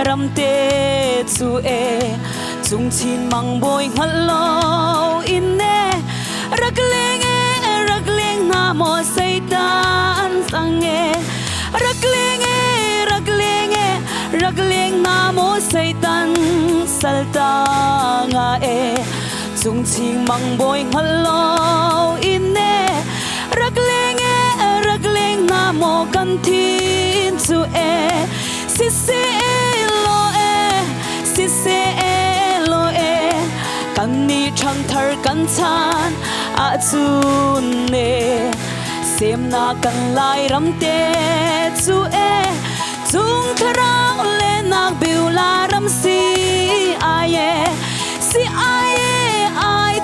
rắm tê chu e chung chín mang bôi ngắt lâu in nè rắc lên na mo say tan sang e rắc lên na mo say tan salta nga e chung chín mang bôi ngắt lâu in nè rắc lên na mo kan tin chu e si lo e kan ni chang thar kan chan a chun ne sem na kan lai ram te chu e chung tharang le nak biu la ram si ai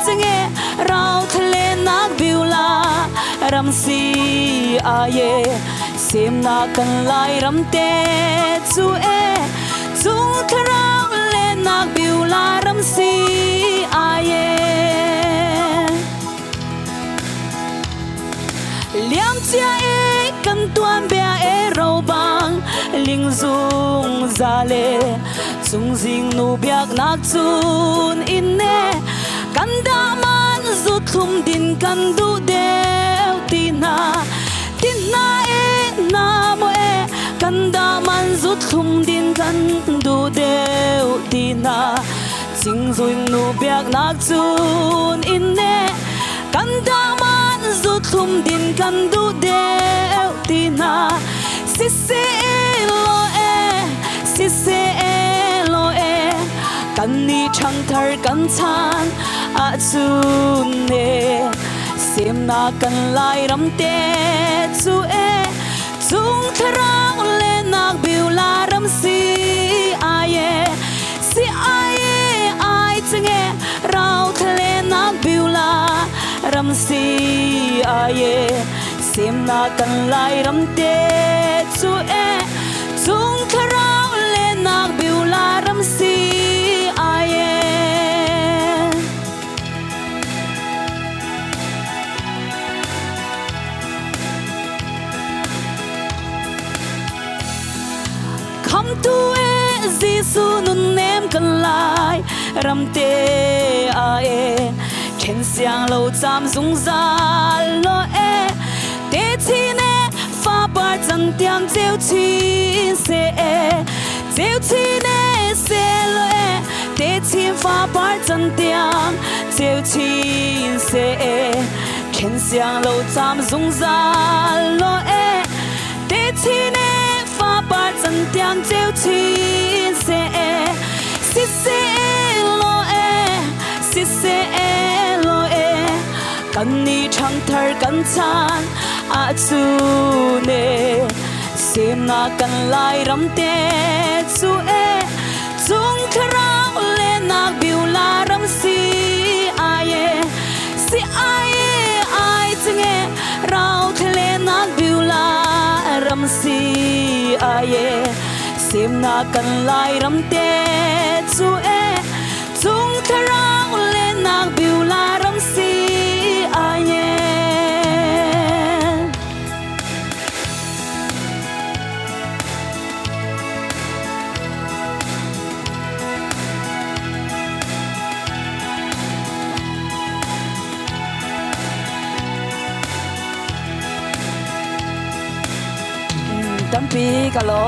chenge rau thale nak biu la ram si ai sem na kan lai ram te chu e chung tharang le nak biu la ram si ai liam chia e kan tuan bia e ro bang ling zung za le chung jing nu biak nak chun in ne kan da man zu thum din kan du deu tina e na mo e kan da man zu thum din kan du deu tina jing zung nu biak nak chun in ne kan da man zu thum din kan du deu tina si lo e kan ni chang thar kan chan a chun ne sem na kan lai ram te chu e chung tharang le nak biu la ram si ai chenge rau thale nak biu la ram si ai sem na kan lai ram te chu e chung tharang le nak biu la ram si ai come to e Giêsu nun nem kan lai ram te ai chen xiang lo cham zung za lo e te chi ne fa par chan tiang cheu chi se e cheu chi ne se lo e te chi fa par chan tiang cheu chi se e chen xiang lo cham zung za lo e te chi ne fa par chan tiang cheu chi se e si lo e kan ni chang thar kan chan a chu ne sem na kan lai ram te chu e chung tharang le nak biu la ram si ai chenge rau thale nak biu la ram si ai sem na kan lai ram te chu e chung tharang le nak biu la ram si ai tampi ka lo